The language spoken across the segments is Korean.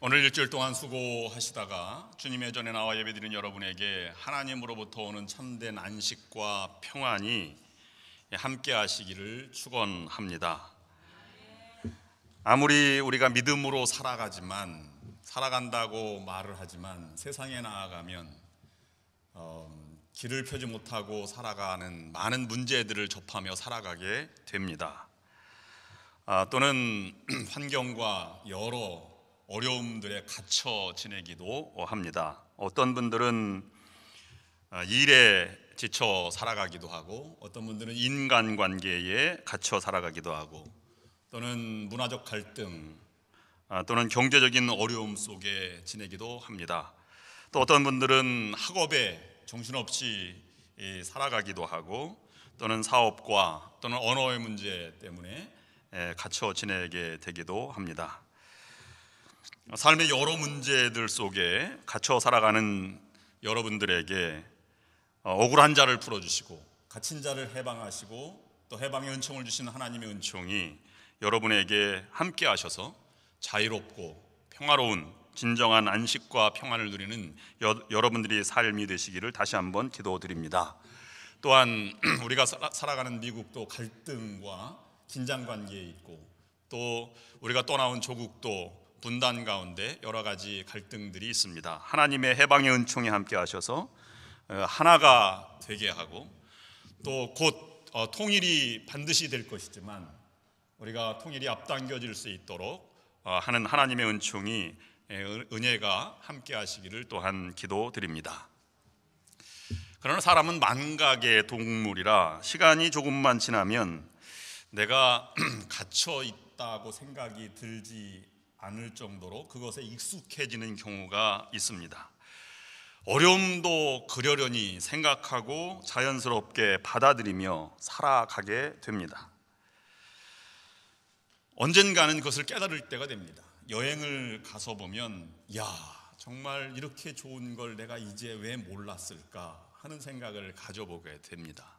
오늘 일주일 동안 수고하시다가 주님의 전에 나와 예배드린 여러분에게 하나님으로부터 오는 참된 안식과 평안이 함께 하시기를 축원합니다. 아무리 우리가 믿음으로 살아간다고 말을 하지만 세상에 나아가면 길을 펴지 못하고 살아가는 많은 문제들을 접하며 살아가게 됩니다. 또는 환경과 여러 어려움들에 갇혀 지내기도 합니다. 어떤 분들은 일에 지쳐 살아가기도 하고, 어떤 분들은 인간관계에 갇혀 살아가기도 하고, 또는 문화적 갈등, 또는 경제적인 어려움 속에 지내기도 합니다. 또 어떤 분들은 학업에 정신없이 살아가기도 하고, 또는 사업과 또는 언어의 문제 때문에 갇혀 지내게 되기도 합니다. 삶의 여러 문제들 속에 갇혀 살아가는 여러분들에게 억울한 자를 풀어주시고 갇힌 자를 해방하시고 또 해방의 은총을 주신 하나님의 은총이 여러분에게 함께 하셔서 자유롭고 평화로운 진정한 안식과 평안을 누리는 여러분들이 삶이 되시기를 다시 한번 기도드립니다. 또한 우리가 살아가는 미국도 갈등과 긴장 관계에 있고, 또 우리가 떠나온 조국도 분단 가운데 여러 가지 갈등들이 있습니다. 하나님의 해방의 은총이 함께 하셔서 하나가 되게 하고, 또 곧 통일이 반드시 될 것이지만 우리가 통일이 앞당겨질 수 있도록 하는 하나님의 은총이 은혜가 함께 하시기를 또한 기도드립니다. 그러나 사람은 만각의 동물이라 시간이 조금만 지나면 내가 갇혀 있다고 생각이 들지 않을 정도로 그것에 익숙해지는 경우가 있습니다. 어려움도 그러려니 생각하고 자연스럽게 받아들이며 살아가게 됩니다. 언젠가는 그것을 깨달을 때가 됩니다. 여행을 가서 보면 정말 이렇게 좋은 걸 내가 이제 왜 몰랐을까 하는 생각을 가져보게 됩니다.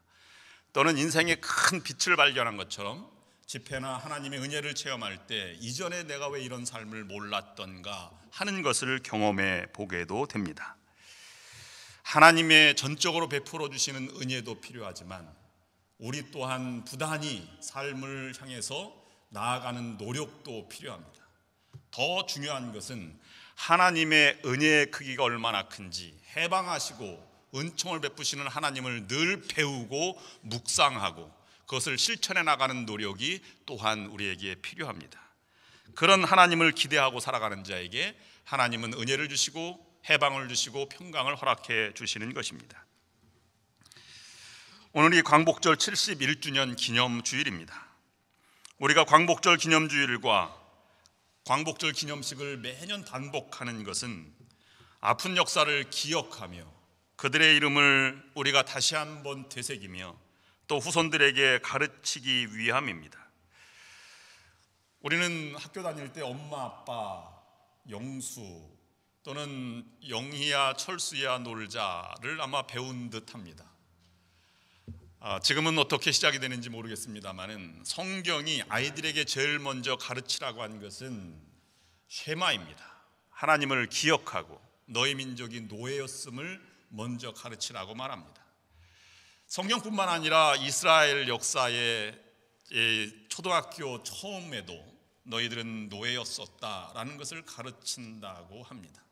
또는 인생의 큰 빛을 발견한 것처럼 집회나 하나님의 은혜를 체험할 때 이전에 내가 왜 이런 삶을 몰랐던가 하는 것을 경험해 보게도 됩니다. 하나님의 전적으로 베풀어 주시는 은혜도 필요하지만 우리 또한 부단히 삶을 향해서 나아가는 노력도 필요합니다. 더 중요한 것은 하나님의 은혜의 크기가 얼마나 큰지, 해방하시고 은총을 베푸시는 하나님을 늘 배우고 묵상하고 그것을 실천해 나가는 노력이 또한 우리에게 필요합니다. 그런 하나님을 기대하고 살아가는 자에게 하나님은 은혜를 주시고 해방을 주시고 평강을 허락해 주시는 것입니다. 오늘이 광복절 71주년 기념주일입니다. 우리가 광복절 기념주일과 광복절 기념식을 매년 반복하는 것은 아픈 역사를 기억하며 그들의 이름을 우리가 다시 한번 되새기며 또 후손들에게 가르치기 위함입니다. 우리는 학교 다닐 때 엄마, 아빠, 영수 또는 영희야, 철수야 놀자를 아마 배운 듯합니다. 지금은 어떻게 시작이 되는지 모르겠습니다만은 성경이 아이들에게 제일 먼저 가르치라고 한 것은 쉐마입니다. 하나님을 기억하고 너희 민족이 노예였음을 먼저 가르치라고 말합니다. 성경뿐만 아니라 이스라엘 역사의 초등학교 처음에도 너희들은 노예였었다라는 것을 가르친다고 합니다.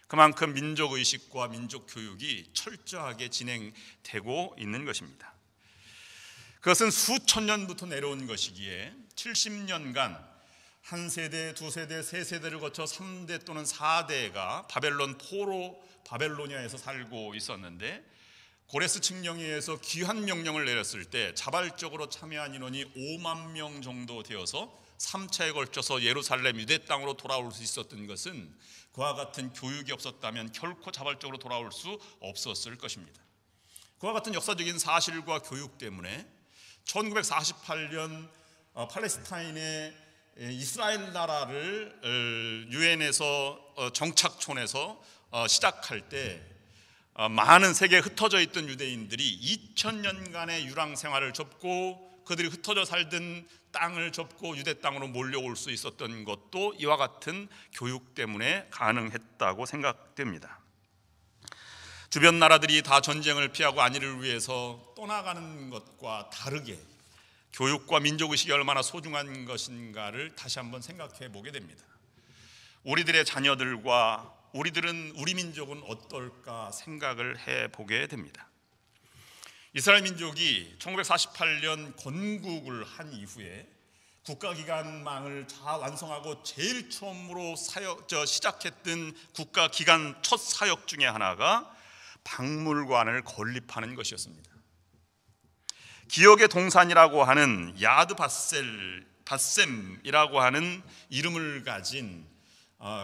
그만큼 민족의식과 민족교육이 철저하게 진행되고 있는 것입니다. 그것은 수천 년부터 내려온 것이기에 70년간 한 세대, 두 세대, 세 세대를 거쳐 3대 또는 4대가 바벨론 포로 바벨로니아에서 살고 있었는데 고레스 칙령에 의해서 귀환 명령을 내렸을 때 자발적으로 참여한 인원이 5만 명 정도 되어서 3차에 걸쳐서 예루살렘 유대 땅으로 돌아올 수 있었던 것은 그와 같은 교육이 없었다면 결코 자발적으로 돌아올 수 없었을 것입니다. 그와 같은 역사적인 사실과 교육 때문에 1948년 팔레스타인의 이스라엘 나라를 유엔에서 정착촌에서 시작할 때 많은 세계에 흩어져 있던 유대인들이 2000년간의 유랑 생활을 접고 그들이 흩어져 살던 땅을 접고 유대 땅으로 몰려올 수 있었던 것도 이와 같은 교육 때문에 가능했다고 생각됩니다. 주변 나라들이 다 전쟁을 피하고 안위를 위해서 떠나가는 것과 다르게 교육과 민족의식이 얼마나 소중한 것인가를 다시 한번 생각해 보게 됩니다. 우리들의 자녀들과 우리 민족은 어떨까 생각을 해보게 됩니다. 이스라엘 민족이 1948년 건국을 한 이후에 국가기관망을 다 완성하고 제일 처음으로 시작했던 국가기관 첫 사역 중에 하나가 박물관을 건립하는 것이었습니다. 기억의 동산이라고 하는 야드 바셈이라고 하는 이름을 가진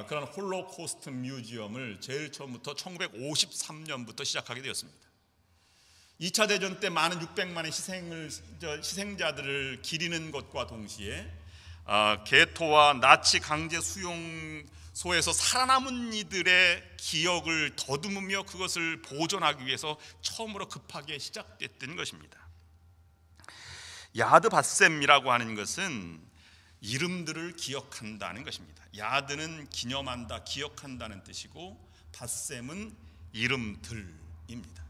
그런 홀로코스트 뮤지엄을 제일 처음부터 1953년부터 시작하게 되었습니다. 2차 대전 때 많은 600만의 희생자들을 기리는 것과 동시에 게토와 나치 강제 수용소에서 살아남은 이들의 기억을 더듬으며 그것을 보존하기 위해서 처음으로 급하게 시작됐던 것입니다. 야드 바셈이라고 하는 것은 이름들을 기억한다는 것입니다. 야드는 기념한다, 기억한다는 뜻이고 바셈은 이름들입니다.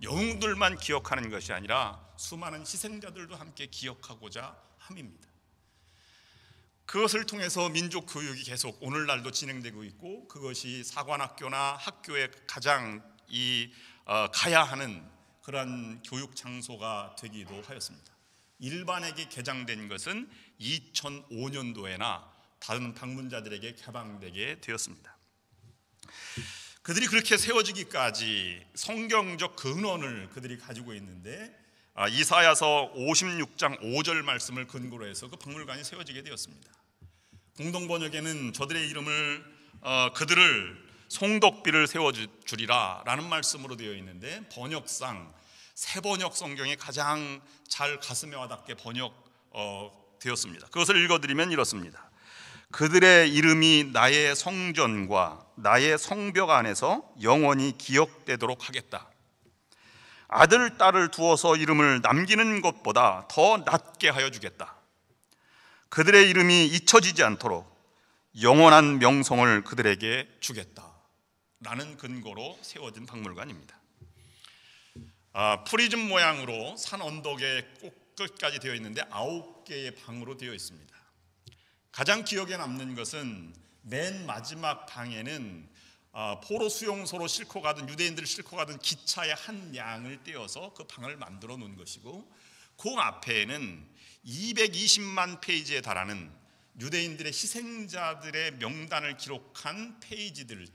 영웅들만 기억하는 것이 아니라 수많은 희생자들도 함께 기억하고자 함입니다. 그것을 통해서 민족 교육이 계속 오늘날도 진행되고 있고, 그것이 사관학교나 학교에 가장 가야 하는 그러한 교육 장소가 되기도 하였습니다. 일반에게 개장된 것은 2005년도에나 다른 방문자들에게 개방되게 되었습니다. 그들이 그렇게 세워지기까지 성경적 근원을 그들이 가지고 있는데, 이사야서 56장 5절 말씀을 근거로 해서 그 박물관이 세워지게 되었습니다. 공동번역에는 저들의 이름을 그들을 송덕비를 세워주리라 라는 말씀으로 되어 있는데, 번역상 새번역 성경에 가장 잘 가슴에 와닿게 번역되었습니다. 그것을 읽어드리면 이렇습니다. 그들의 이름이 나의 성전과 나의 성벽 안에서 영원히 기억되도록 하겠다. 아들, 딸을 두어서 이름을 남기는 것보다 더 낫게 하여 주겠다. 그들의 이름이 잊혀지지 않도록 영원한 명성을 그들에게 주겠다 라는 근거로 세워진 박물관입니다. 프리즘 모양으로 산 언덕의 끝까지 되어 있는데 9개의 방으로 되어 있습니다. 가장 기억에 남는 것은 맨 마지막 방에는 포로 수용소로 싣고 가던, 유대인들을 싣고 가던 기차의 한 양을 떼어서 그 방을 만들어 놓은 것이고, 그 앞에는 220만 페이지에 달하는 유대인들의 희생자들의 명단을 기록한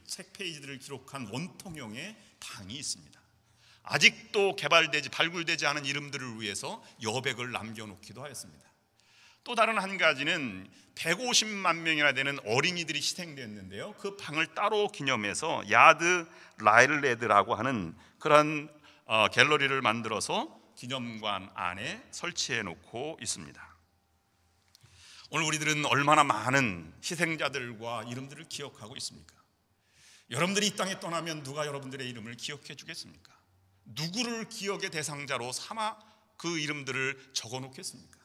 책 페이지들을 기록한 원통형의 방이 있습니다. 아직도 발굴되지 않은 이름들을 위해서 여백을 남겨놓기도 하였습니다. 또 다른 한 가지는 150만 명이나 되는 어린이들이 희생됐는데요, 그 방을 따로 기념해서 야드 라일레드라고 하는 그런 갤러리를 만들어서 기념관 안에 설치해 놓고 있습니다. 오늘 우리들은 얼마나 많은 희생자들과 이름들을 기억하고 있습니까? 여러분들이 이 땅에 떠나면 누가 여러분들의 이름을 기억해 주겠습니까? 누구를 기억의 대상자로 삼아 그 이름들을 적어 놓겠습니까?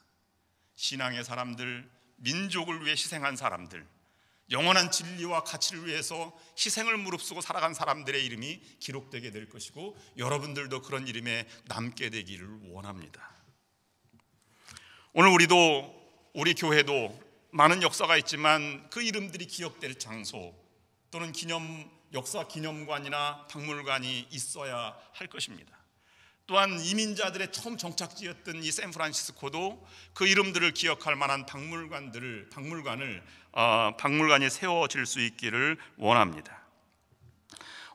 신앙의 사람들, 민족을 위해 희생한 사람들, 영원한 진리와 가치를 위해서 희생을 무릅쓰고 살아간 사람들의 이름이 기록되게 될 것이고, 여러분들도 그런 이름에 남게 되기를 원합니다. 오늘 우리 교회도 많은 역사가 있지만 그 이름들이 기억될 장소 또는 역사 기념관이나 박물관이 있어야 할 것입니다. 또한 이민자들의 처음 정착지였던 이 샌프란시스코도 그 이름들을 기억할 만한 박물관이 세워질 수 있기를 원합니다.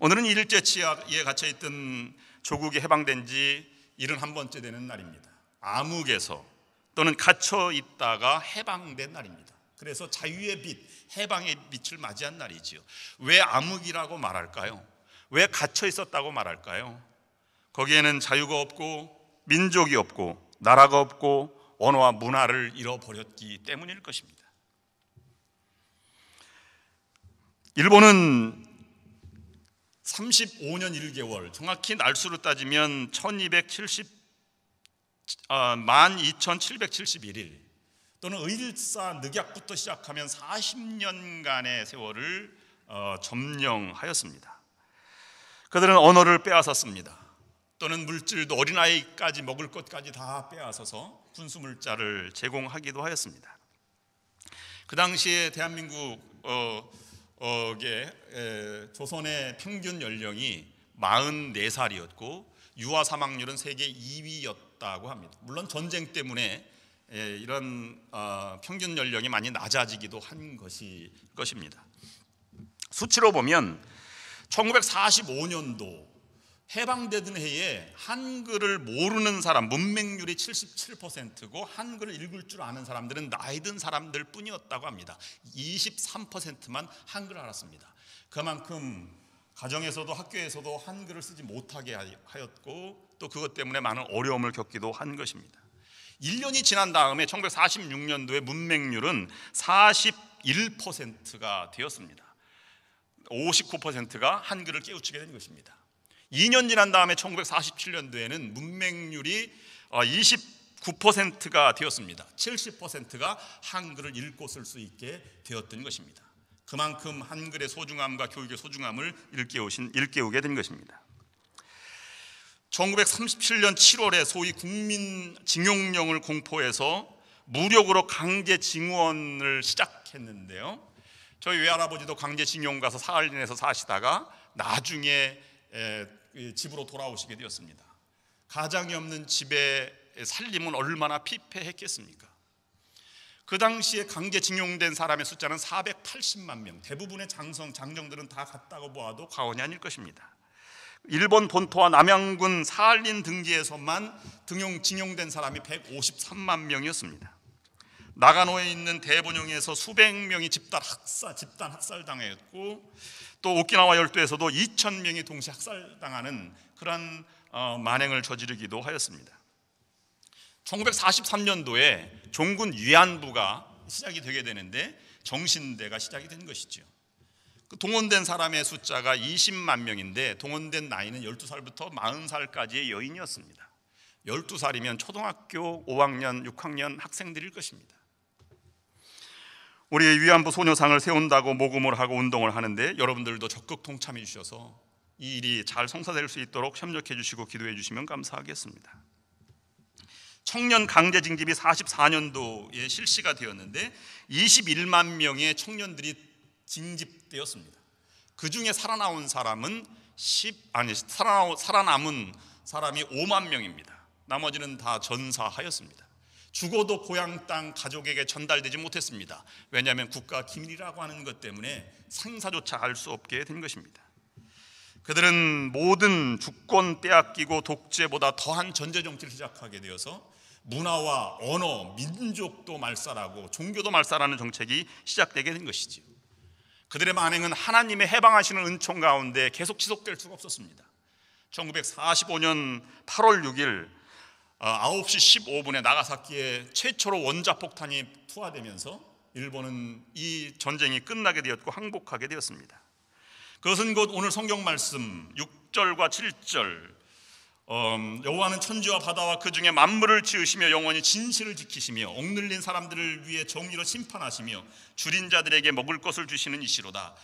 오늘은 일제치하에 갇혀있던 조국이 해방된 지 71번째 되는 날입니다. 암흑에서 또는 갇혀 있다가 해방된 날입니다. 그래서 자유의 빛, 해방의 빛을 맞이한 날이지요. 왜 암흑이라고 말할까요? 왜 갇혀 있었다고 말할까요? 거기에는 자유가 없고 민족이 없고 나라가 없고 언어와 문화를 잃어버렸기 때문일 것입니다. 일본은 35년 1개월, 정확히 날수로 따지면 12,771일 또는 의일사 늑약부터 시작하면 40년간의 세월을 점령하였습니다. 그들은 언어를 빼앗았습니다. 또는 물질도 어린아이까지 먹을 것까지 다 빼앗아서 군수물자를 제공하기도 하였습니다. 그 당시에 대한민국 조선의 평균 연령이 44살이었고 유아 사망률은 세계 2위였다고 합니다. 물론 전쟁 때문에 이런 평균 연령이 많이 낮아지기도 한 것입니다. 수치로 보면 1945년도 해방되던 해에 한글을 모르는 사람 문맹률이 77%고 한글을 읽을 줄 아는 사람들은 나이 든 사람들 뿐이었다고 합니다. 23%만 한글을 알았습니다. 그만큼 가정에서도 학교에서도 한글을 쓰지 못하게 하였고 또 그것 때문에 많은 어려움을 겪기도 한 것입니다. 1년이 지난 다음에 1946년도에 문맹률은 41%가 되었습니다. 59%가 한글을 깨우치게 된 것입니다. 2년 지난 다음에 1947년도에는 문맹률이 29%가 되었습니다. 70%가 한글을 읽고 쓸 수 있게 되었던 것입니다. 그만큼 한글의 소중함과 교육의 소중함을 일깨우게 된 것입니다. 1937년 7월에 소위 국민징용령을 공포해서 무력으로 강제징원을 시작했는데요. 저희 외할아버지도 강제징용 가서 사흘 내서 사시다가 나중에 집으로 돌아오시게 되었습니다. 가장이 없는 집의 살림은 얼마나 피폐했겠습니까? 그 당시에 강제징용된 사람의 숫자는 480만 명, 대부분의 장정들은 다 갔다고 보아도 과언이 아닐 것입니다. 일본 본토와 남양군 사할린 등지에서만 징용된 사람이 153만 명이었습니다. 나가노에 있는 대본영에서 수백 명이 집단 학살당했고 또 오키나와 열도에서도 2,000명이 동시에 학살당하는 그런 만행을 저지르기도 하였습니다. 1943년도에 종군 위안부가 시작이 되게 되는데 정신대가 시작이 된 것이죠. 동원된 사람의 숫자가 20만 명인데 동원된 나이는 12살부터 40살까지의 여인이었습니다. 12살이면 초등학교 5학년, 6학년 학생들일 것입니다. 우리 위안부 소녀상을 세운다고 모금을 하고 운동을 하는데 여러분들도 적극 동참해 주셔서 이 일이 잘 성사될 수 있도록 협력해 주시고 기도해 주시면 감사하겠습니다. 청년 강제 징집이 44년도에 실시가 되었는데 21만 명의 청년들이 징집되었습니다. 그 중에 살아남은 사람이 5만 명입니다. 나머지는 다 전사하였습니다. 죽어도 고향 땅 가족에게 전달되지 못했습니다. 왜냐하면 국가 기밀이라고 하는 것 때문에 생사조차 알 수 없게 된 것입니다. 그들은 모든 주권 빼앗기고 독재보다 더한 전제 정치를 시작하게 되어서 문화와 언어, 민족도 말살하고 종교도 말살하는 정책이 시작되게 된 것이지요. 그들의 만행은 하나님의 해방하시는 은총 가운데 계속 지속될 수가 없었습니다. 1945년 8월 6일 9시 15분에 나가사키에 최초로 원자폭탄이 투하되면서 일본은 이 전쟁이 끝나게 되었고 항복하게 되었습니다. 그것은 곧 오늘 성경 말씀 6절과 7절 여호와는 천지와 바다와 그 중에 만물을 지으시며 영원히 진실을 지키시며 억눌린 사람들을 위해 정의로 심판하시며 줄인 자들에게 먹을 것을 주시는 이시로다.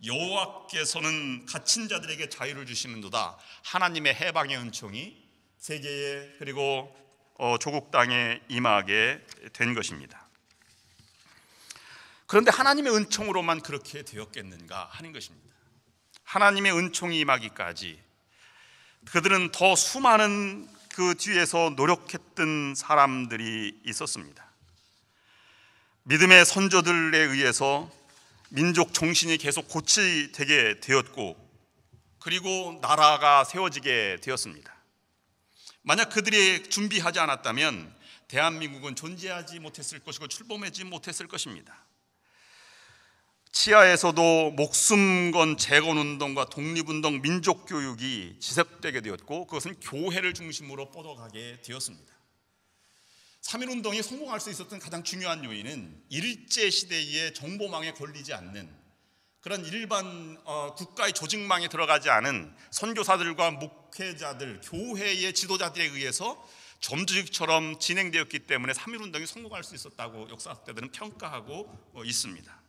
여호와께서는 갇힌 자들에게 자유를 주시는도다. 하나님의 해방의 은총이 세계에 그리고 조국 땅에 임하게 된 것입니다. 그런데 하나님의 은총으로만 그렇게 되었겠는가 하는 것입니다. 하나님의 은총이 임하기까지 그들은 더 수많은 그 뒤에서 노력했던 사람들이 있었습니다. 믿음의 선조들에 의해서 민족 정신이 계속 고치되게 되었고 그리고 나라가 세워지게 되었습니다. 만약 그들이 준비하지 않았다면 대한민국은 존재하지 못했을 것이고 출범하지 못했을 것입니다. 치하에서도 목숨 건 재건운동과 독립운동, 민족교육이 지속되게 되었고 그것은 교회를 중심으로 뻗어가게 되었습니다. 3.1운동이 성공할 수 있었던 가장 중요한 요인은 일제시대의 정보망에 걸리지 않는 그런 일반 국가의 조직망에 들어가지 않은 선교사들과 목회자들, 교회의 지도자들에 의해서 점주직처럼 진행되었기 때문에 3.1운동이 성공할 수 있었다고 역사학자들은 평가하고 있습니다.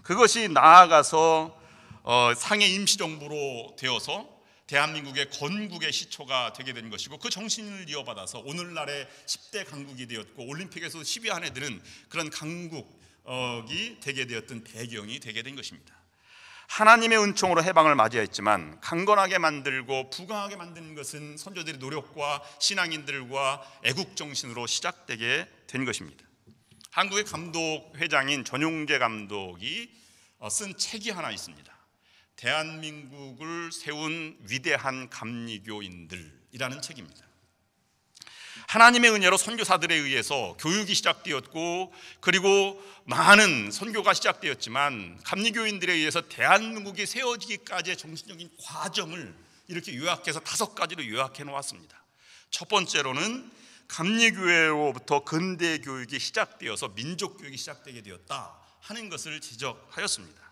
그것이 나아가서 상해 임시정부로 되어서 대한민국의 건국의 시초가 되게 된 것이고, 그 정신을 이어받아서 오늘날의 10대 강국이 되었고 올림픽에서 10위 안에 드는 그런 강국이 되게 되었던 배경이 되게 된 것입니다. 하나님의 은총으로 해방을 맞이했지만 강건하게 만들고 부강하게 만드는 것은 선조들의 노력과 신앙인들과 애국정신으로 시작되게 된 것입니다. 한국의 감독 회장인 전용재 감독이 쓴 책이 하나 있습니다. 대한민국을 세운 위대한 감리교인들이라는 책입니다. 하나님의 은혜로 선교사들에 의해서 교육이 시작되었고, 그리고 많은 선교가 시작되었지만 감리교인들에 의해서 대한민국이 세워지기까지의 정신적인 과정을 이렇게 요약해서 5가지로 요약해 놓았습니다. 첫 번째로는 감리교회로부터 근대 교육이 시작되어서 민족 교육이 시작되게 되었다 하는 것을 지적하였습니다.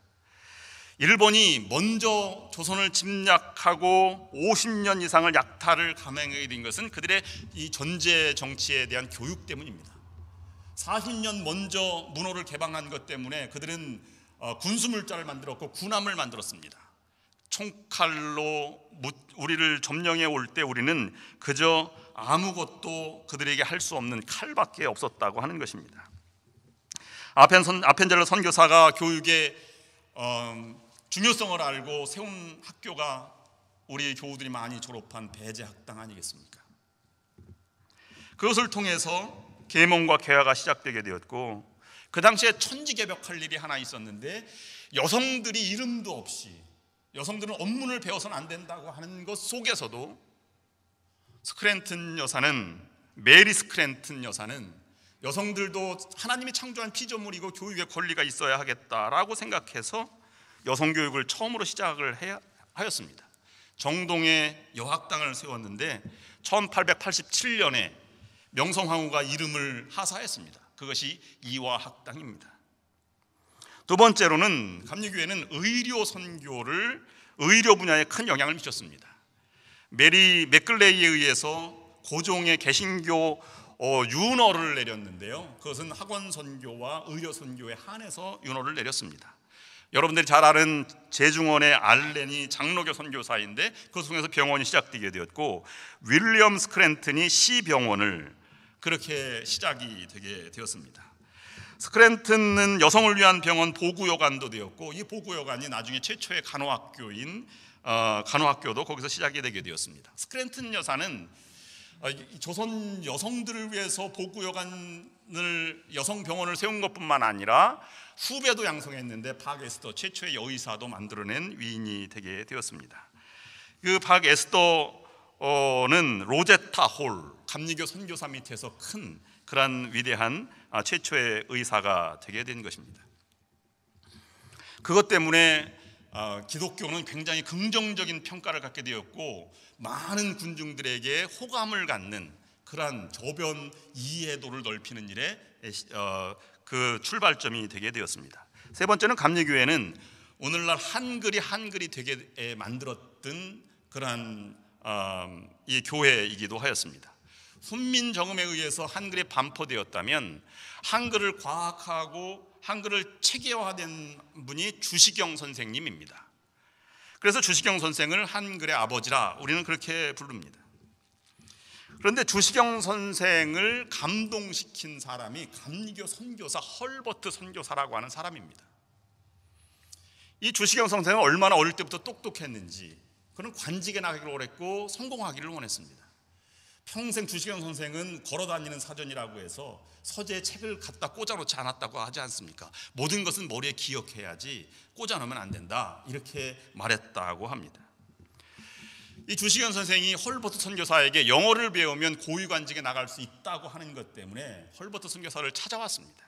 일본이 먼저 조선을 침략하고 50년 이상을 약탈을 감행하게 된 것은 그들의 이 전제 정치에 대한 교육 때문입니다. 40년 먼저 문호를 개방한 것 때문에 그들은 군수물자를 만들었고 군함을 만들었습니다. 총칼로 우리를 점령해 올 때 우리는 그저 아무것도 그들에게 할 수 없는 칼밖에 없었다고 하는 것입니다. 아펜젤러 선교사가 교육의 중요성을 알고 세운 학교가 우리 교우들이 많이 졸업한 배제학당 아니겠습니까? 그것을 통해서 계몽과 계화가 시작되게 되었고, 그 당시에 천지개벽할 일이 하나 있었는데, 여성들이 이름도 없이, 여성들은 업문을 배워서는 안 된다고 하는 것 속에서도 스크랜튼 여사는, 메리 스크랜튼 여사는 여성들도 하나님이 창조한 피조물이고 교육의 권리가 있어야 하겠다라고 생각해서 여성교육을 처음으로 시작을 하였습니다. 정동에 여학당을 세웠는데 1887년에 명성황후가 이름을 하사했습니다. 그것이 이화학당입니다. 두 번째로는 감리교회는 의료 선교를, 의료 분야에 큰 영향을 미쳤습니다. 메리 맥글레이에 의해서 고종의 개신교 윤허를 내렸는데요, 그것은 학원 선교와 의료 선교에 한해서 윤허를 내렸습니다. 여러분들이 잘 아는 제중원의 알렌이 장로교 선교사인데 그 통해서 병원이 시작되게 되었고, 윌리엄 스크랜튼이 시병원을 그렇게 시작이 되게 되었습니다. 스크랜튼은 여성을 위한 병원 보구여관도 되었고, 이 보구여관이 나중에 최초의 간호학교인 간호학교도 거기서 시작이 되게 되었습니다. 스크랜튼 여사는 조선 여성들을 위해서 보구여관을, 여성병원을 세운 것뿐만 아니라 후배도 양성했는데 박 에스더 최초의 여의사도 만들어낸 위인이 되게 되었습니다. 그 박 에스더는 로제타 홀, 감리교 선교사 밑에서 큰 그런 위대한 최초의 의사가 되게 된 것입니다. 그것 때문에 기독교는 굉장히 긍정적인 평가를 갖게 되었고, 많은 군중들에게 호감을 갖는 그러한 저변 이해도를 넓히는 일에 그 출발점이 되게 되었습니다. 세 번째는 감리교회는 오늘날 한글이 되게 만들었던 그러한 이 교회이기도 하였습니다. 훈민정음에 의해서 한글이 반포되었다면 한글을 과학하고 한글을 체계화된 분이 주시경 선생님입니다. 그래서 주시경 선생을 한글의 아버지라 우리는 그렇게 부릅니다. 그런데 주시경 선생을 감동시킨 사람이 감리교 선교사 헐버트 선교사라고 하는 사람입니다. 이 주시경 선생은 얼마나 어릴 때부터 똑똑했는지, 그는 관직에 나가기를 원했고 성공하기를 원했습니다. 평생 주시경 선생은 걸어다니는 사전이라고 해서 서재에 책을 갖다 꽂아놓지 않았다고 하지 않습니까? 모든 것은 머리에 기억해야지 꽂아놓으면 안 된다, 이렇게 말했다고 합니다. 이 주시경 선생이 헐버트 선교사에게 영어를 배우면 고위관직에 나갈 수 있다고 하는 것 때문에 헐버트 선교사를 찾아왔습니다.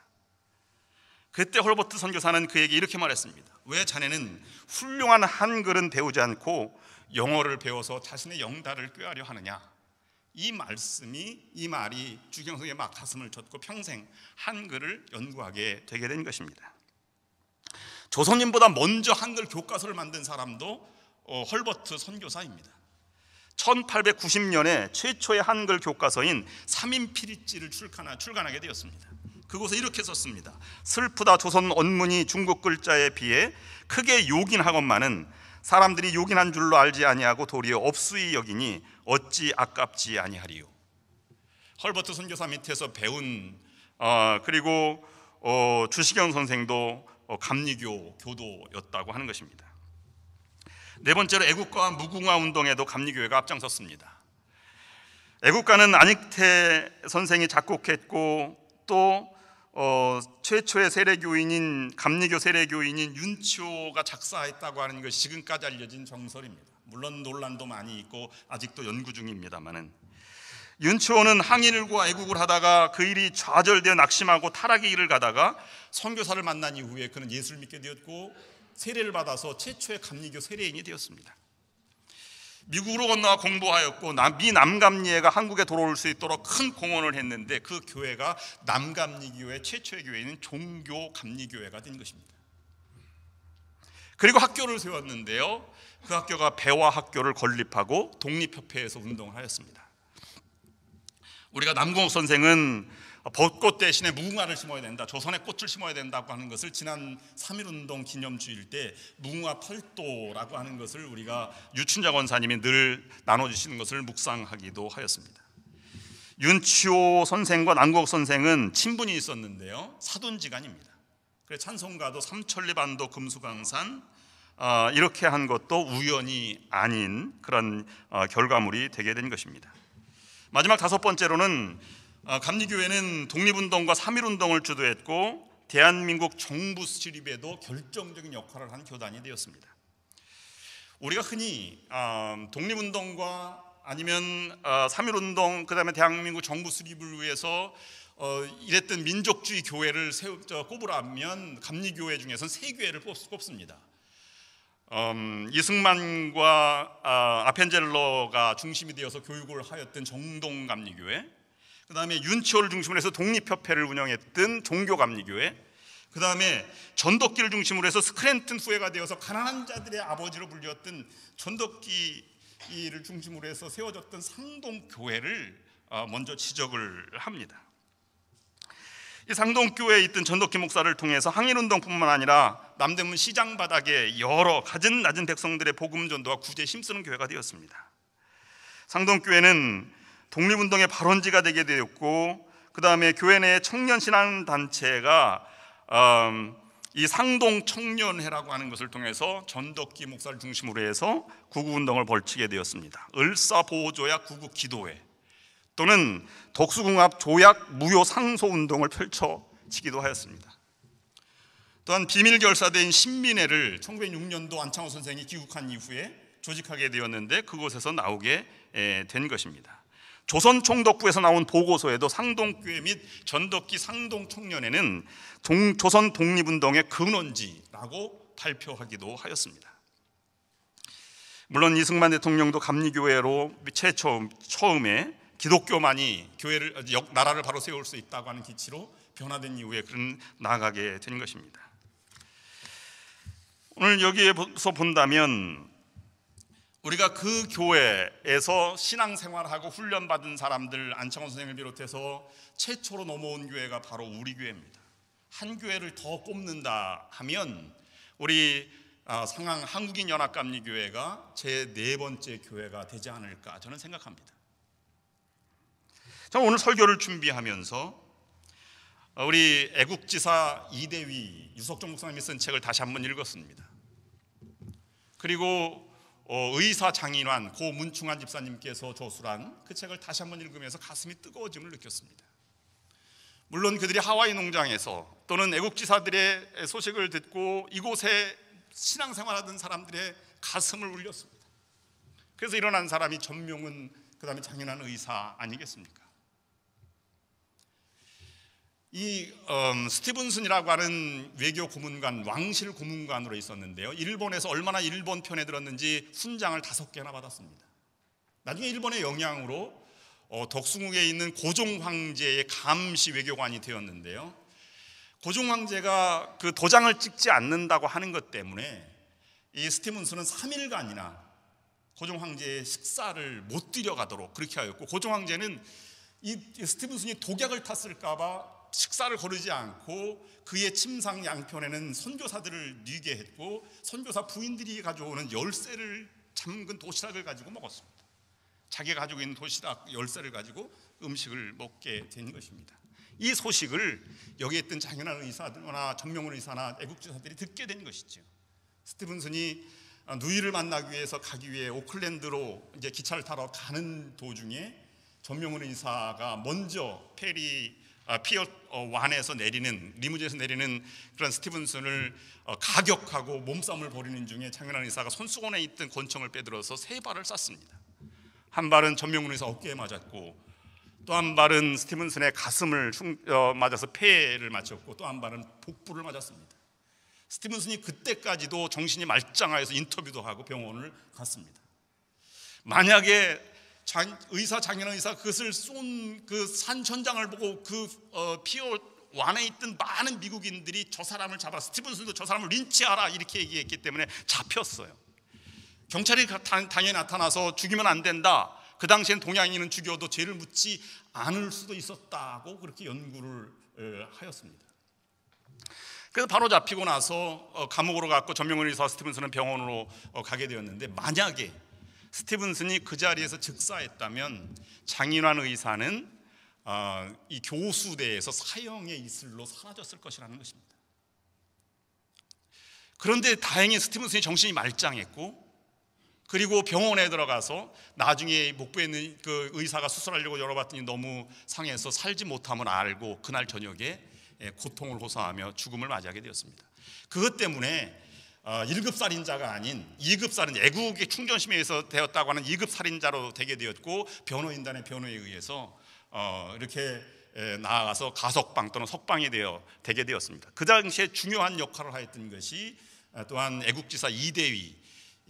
그때 헐버트 선교사는 그에게 이렇게 말했습니다. 왜 자네는 훌륭한 한글은 배우지 않고 영어를 배워서 자신의 영달을 꾀하려 하느냐? 이 말이 주시경 선생의 막 가슴을 쳤고 평생 한글을 연구하게 되게 된 것입니다. 조선인보다 먼저 한글 교과서를 만든 사람도 헐버트 선교사입니다. 1890년에 최초의 한글 교과서인 삼인필이지를 출간하게 되었습니다. 그곳에 이렇게 썼습니다. 슬프다 조선 언문이 중국 글자에 비해 크게 요긴하건만은 사람들이 요긴한 줄로 알지 아니하고 도리어 업수이 여기니 어찌 아깝지 아니하리요. 헐버트 선교사 밑에서 배운 그리고 주시경 선생도 감리교 교도였다고 하는 것입니다. 네 번째로 애국가와 무궁화 운동에도 감리교회가 앞장섰습니다. 애국가는 안익태 선생이 작곡했고 또 최초의 세례교인인 감리교 세례교인인 윤치호가 작사했다고 하는 것이 지금까지 알려진 정설입니다. 물론 논란도 많이 있고 아직도 연구 중입니다만은, 윤치호는 항일과 애국을 하다가 그 일이 좌절되어 낙심하고 타락의 길을 가다가 선교사를 만난 이후에 그는 예수를 믿게 되었고 세례를 받아서 최초의 감리교 세례인이 되었습니다. 미국으로 건너와 공부하였고 미 남감리회가 한국에 돌아올 수 있도록 큰 공헌을 했는데 그 교회가 남감리교회 최초의 교회인 종교 감리교회가 된 것입니다. 그리고 학교를 세웠는데요, 그 학교가 배화학교를 건립하고 독립협회에서 운동을 하였습니다. 우리가 남궁옥 선생은 벚꽃 대신에 무궁화를 심어야 된다, 조선의 꽃을 심어야 된다고 하는 것을 지난 3.1운동 기념주일 때 무궁화 팔도라고 하는 것을 우리가 유춘자 권사님이 늘 나눠주시는 것을 묵상하기도 하였습니다. 윤치호 선생과 남궁옥 선생은 친분이 있었는데요, 사돈지간입니다. 그래서 찬송가도 삼천리반도 금수강산 이렇게 한 것도 우연이 아닌 그런 결과물이 되게 된 것입니다. 마지막 다섯 번째로는 감리교회는 독립운동과 3.1운동을 주도했고 대한민국 정부 수립에도 결정적인 역할을 한 교단이 되었습니다. 우리가 흔히 독립운동과 아니면 3.1운동 그다음에 대한민국 정부 수립을 위해서 이랬던 민족주의 교회를 꼽으라면 감리교회 중에서는 세 교회를 꼽습니다. 이승만과 아펜젤러가 중심이 되어서 교육을 하였던 정동감리교회, 그 다음에 윤치호를 중심으로 해서 독립협회를 운영했던 종교감리교회, 그 다음에 전덕기를 중심으로 해서 스크랜튼 후예가 되어서 가난한 자들의 아버지로 불렸던 전덕기를 중심으로 해서 세워졌던 상동교회를 먼저 지적을 합니다. 이 상동교회에 있던 전덕기 목사를 통해서 항일운동뿐만 아니라 남대문 시장 바닥에 여러 갖은 낮은 백성들의 복음 전도와 구제에 힘쓰는 교회가 되었습니다. 상동교회는 독립운동의 발원지가 되게 되었고, 그 다음에 교회 내 청년신앙단체가 이 상동청년회라고 하는 것을 통해서 전덕기 목사를 중심으로 해서 구구운동을 벌이게 되었습니다. 을사보호조약 구구기도회 또는 독수궁합 조약 무효 상소운동을 펼쳐지기도 하였습니다. 또한 비밀결사대인 신민회를 1906년도 안창호 선생이 귀국한 이후에 조직하게 되었는데 그곳에서 나오게 된 것입니다. 조선총독부에서 나온 보고서에도 상동교회 및 전덕기 상동청년회는 조선 독립운동의 근원지라고 발표하기도 하였습니다. 물론 이승만 대통령도 감리교회로 처음에 기독교만이 나라를 바로 세울 수 있다고 하는 기치로 변화된 이후에 그런 나아가게 된 것입니다. 오늘 여기에서 본다면 우리가 그 교회에서 신앙생활하고 훈련받은 사람들, 안창호 선생을 비롯해서 최초로 넘어온 교회가 바로 우리 교회입니다. 한 교회를 더 꼽는다 하면 우리 상항 한국인연합감리교회가 제 네 번째 교회가 되지 않을까 저는 생각합니다. 저 오늘 설교를 준비하면서 우리 애국지사 이대위 유석종 목사님이 쓴 책을 다시 한번 읽었습니다. 그리고 의사 장인환 고 문충환 집사님께서 저술한 그 책을 다시 한번 읽으면서 가슴이 뜨거워짐을 느꼈습니다. 물론 그들이 하와이 농장에서 또는 애국지사들의 소식을 듣고 이곳에 신앙생활하던 사람들의 가슴을 울렸습니다. 그래서 일어난 사람이 전명은 그 다음에 장인환 의사 아니겠습니까? 이 스티븐슨이라고 하는 외교 고문관, 왕실 고문관으로 있었는데요, 일본에서 얼마나 일본 편에 들었는지 훈장을 5개나 받았습니다. 나중에 일본의 영향으로 덕숭국에 있는 고종 황제의 감시 외교관이 되었는데요, 고종 황제가 그 도장을 찍지 않는다고 하는 것 때문에 이 스티븐슨은 3일간이나 고종 황제의 식사를 못 들여가도록 그렇게 하였고, 고종 황제는 이 스티븐슨이 독약을 탔을까봐 식사를 거르지 않고 그의 침상 양편에는 선교사들을 뉘게 했고, 선교사 부인들이 가져오는 열쇠를 잠근 도시락을 가지고 먹었습니다. 자기가 가지고 있는 도시락 열쇠를 가지고 음식을 먹게 된 것입니다. 이 소식을 여기에 있던 장현한 의사나 정명훈 의사나 애국지사들이 듣게 된 것이죠. 스티븐슨이 누이를 만나기 위해서 가기 위해 오클랜드로 이제 기차를 타러 가는 도중에 정명훈 의사가 먼저 피어 1에서 내리는 리무진에서 내리는 그런 스티븐슨을 가격하고 몸싸움을 벌이는 중에 장현한 의사가 손수건에 있던 권총을 빼들어서 3발을 쐈습니다. 한 발은 전명훈 의사 어깨에 맞았고, 또 한 발은 스티븐슨의 가슴을 맞아서 폐를 맞췄고, 또 한 발은 복부를 맞았습니다. 스티븐슨이 그때까지도 정신이 말짱하여서 인터뷰도 하고 병원을 갔습니다. 만약에 의사 장현한 의사 그것을 쏜 그 산 현장을 보고 피어 완에 있던 많은 미국인들이 저 사람을 잡아, 스티븐슨도 저 사람을 린치하라 이렇게 얘기했기 때문에 잡혔어요. 경찰이 당연히 나타나서 죽이면 안 된다, 그 당시엔 동양인은 죽여도 죄를 묻지 않을 수도 있었다고 그렇게 연구를 하였습니다. 그래서 바로 잡히고 나서 감옥으로 갔고, 전명훈 의사와 스티븐슨은 병원으로 가게 되었는데, 만약에 스티븐슨이 그 자리에서 즉사했다면 장인환 의사는 이 교수대에서 사형의 이슬로 사라졌을 것이라는 것입니다. 그런데 다행히 스티븐슨이 정신이 말짱했고, 그리고 병원에 들어가서 나중에 목부에 있는 그 의사가 수술하려고 열어봤더니 너무 상해서 살지 못함을 알고 그날 저녁에 고통을 호소하며 죽음을 맞이하게 되었습니다. 그것 때문에 1급 살인자가 아닌 2급 살인자, 애국의 충전심에 의해서 되었다고 하는 2급 살인자로 되게 되었고, 변호인단의 변호에 의해서 이렇게 나아가서 가석방 또는 석방이 되게 되었습니다. 그 당시에 중요한 역할을 하였던 것이 또한 애국지사 이대위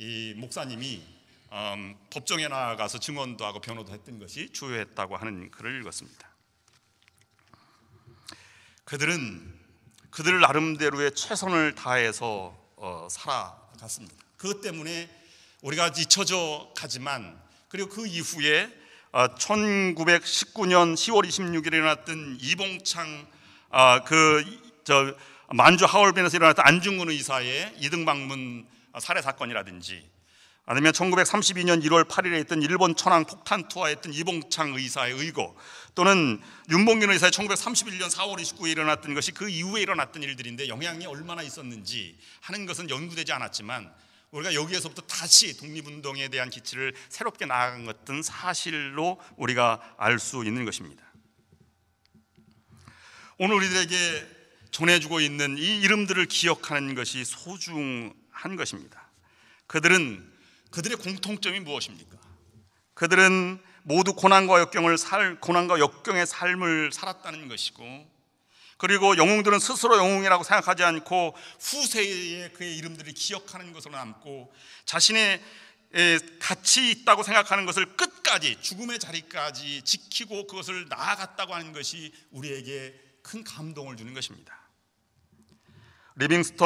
이 목사님이 법정에 나아가서 증언도 하고 변호도 했던 것이 주요했다고 하는 글을 읽었습니다. 그들은 그들 나름대로의 최선을 다해서 살아갔습니다. 그것 때문에 우리가 잊혀져 가지만, 그리고 그 이후에 1919년 10월 26일에 일어났던 이봉창 만주 하얼빈에서 일어났던 안중근 의사의 이등방문 살해 사건이라든지, 아니면 1932년 1월 8일에 있던 일본 천황 폭탄 투하했던 이봉창 의사의 의거, 또는 윤봉균 의사의 1931년 4월 29일에 일어났던 것이 그 이후에 일어났던 일들인데 영향이 얼마나 있었는지 하는 것은 연구되지 않았지만, 우리가 여기에서부터 다시 독립운동에 대한 기치를 새롭게 나아간 것은 사실로 우리가 알 수 있는 것입니다. 오늘 우리들에게 전해주고 있는 이 이름들을 기억하는 것이 소중한 것입니다. 그들의 공통점이 무엇입니까? 그들은 모두 고난과 역경의 삶을 살았다는 것이고, 그리고 영웅들은 스스로 영웅이라고 생각하지 않고 후세에 그의 이름들을 기억하는 것으로 남고, 자신의 가치 있다고 생각하는 것을 끝까지 죽음의 자리까지 지키고 그것을 나아갔다고 하는 것이 우리에게 큰 감동을 주는 것입니다.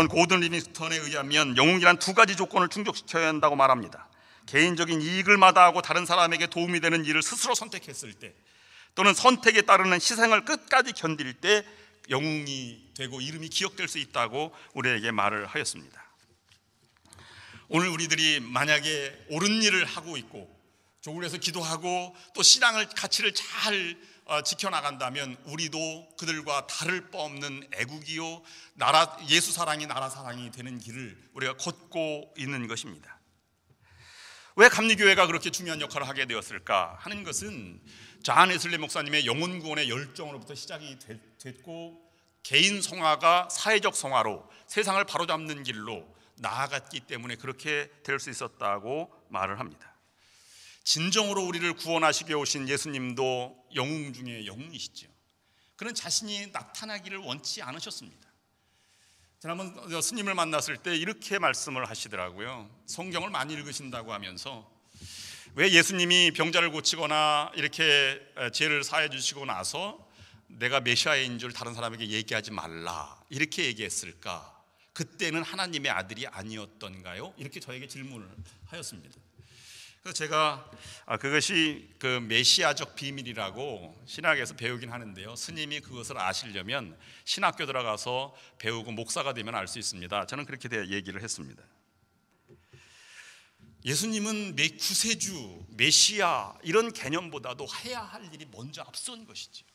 고든 리빙스턴에 의하면 영웅이란 2가지 조건을 충족시켜야 한다고 말합니다. 개인적인 이익을 마다하고 다른 사람에게 도움이 되는 일을 스스로 선택했을 때, 또는 선택에 따르는 희생을 끝까지 견딜 때 영웅이 되고 이름이 기억될 수 있다고 우리에게 말을 하였습니다. 오늘 우리들이 만약에 옳은 일을 하고 있고 조국에서 기도하고 또 신앙을 가치를 잘 지켜나간다면, 우리도 그들과 다를 바 없는 애국이요 예수 사랑이 나라 사랑이 되는 길을 우리가 걷고 있는 것입니다. 왜 감리교회가 그렇게 중요한 역할을 하게 되었을까 하는 것은 존 웨슬리 목사님의 영혼 구원의 열정으로부터 시작이 됐고, 개인 성화가 사회적 성화로 세상을 바로잡는 길로 나아갔기 때문에 그렇게 될 수 있었다고 말을 합니다. 진정으로 우리를 구원하시게 오신 예수님도 영웅 중에 영웅이시죠. 그는 자신이 나타나기를 원치 않으셨습니다. 지난번 스님을 만났을 때 이렇게 말씀을 하시더라고요. 성경을 많이 읽으신다고 하면서, 왜 예수님이 병자를 고치거나 이렇게 죄를 사해 주시고 나서 내가 메시아인 줄 다른 사람에게 얘기하지 말라 이렇게 얘기했을까? 그때는 하나님의 아들이 아니었던가요? 이렇게 저에게 질문을 하였습니다. 그래서 제가 그것이 그 메시아적 비밀이라고 신학에서 배우긴 하는데요, 스님이 그것을 아시려면 신학교 들어가서 배우고 목사가 되면 알 수 있습니다. 저는 그렇게 얘기를 했습니다. 예수님은 구세주, 메시아 이런 개념보다도 해야 할 일이 먼저 앞선 것이죠.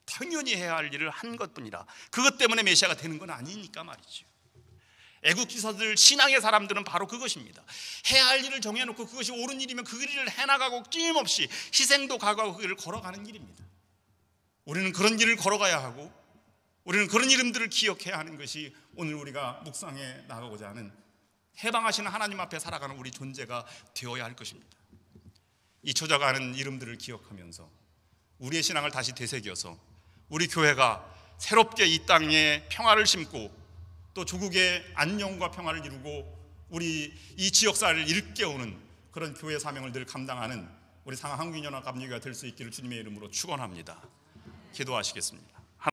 당연히 해야 할 일을 한 것뿐이라. 그것 때문에 메시아가 되는 건 아니니까 말이죠. 애국 지사들, 신앙의 사람들은 바로 그것입니다. 해야 할 일을 정해놓고 그것이 옳은 일이면 그 일을 해나가고 끊임없이 희생도 각오하고 그 일을 걸어가는 일입니다. 우리는 그런 길을 걸어가야 하고, 우리는 그런 이름들을 기억해야 하는 것이 오늘 우리가 묵상해 나가고자 하는, 해방하시는 하나님 앞에 살아가는 우리 존재가 되어야 할 것입니다. 잊혀져가는 이름들을 기억하면서 우리의 신앙을 다시 되새겨서 우리 교회가 새롭게 이 땅에 평화를 심고 또 조국의 안녕과 평화를 이루고 우리 이 지역사회를 일깨우는 그런 교회 사명을 늘 감당하는 우리 상하한국연합 감리교회가 될 수 있기를 주님의 이름으로 축원합니다. 기도하시겠습니다.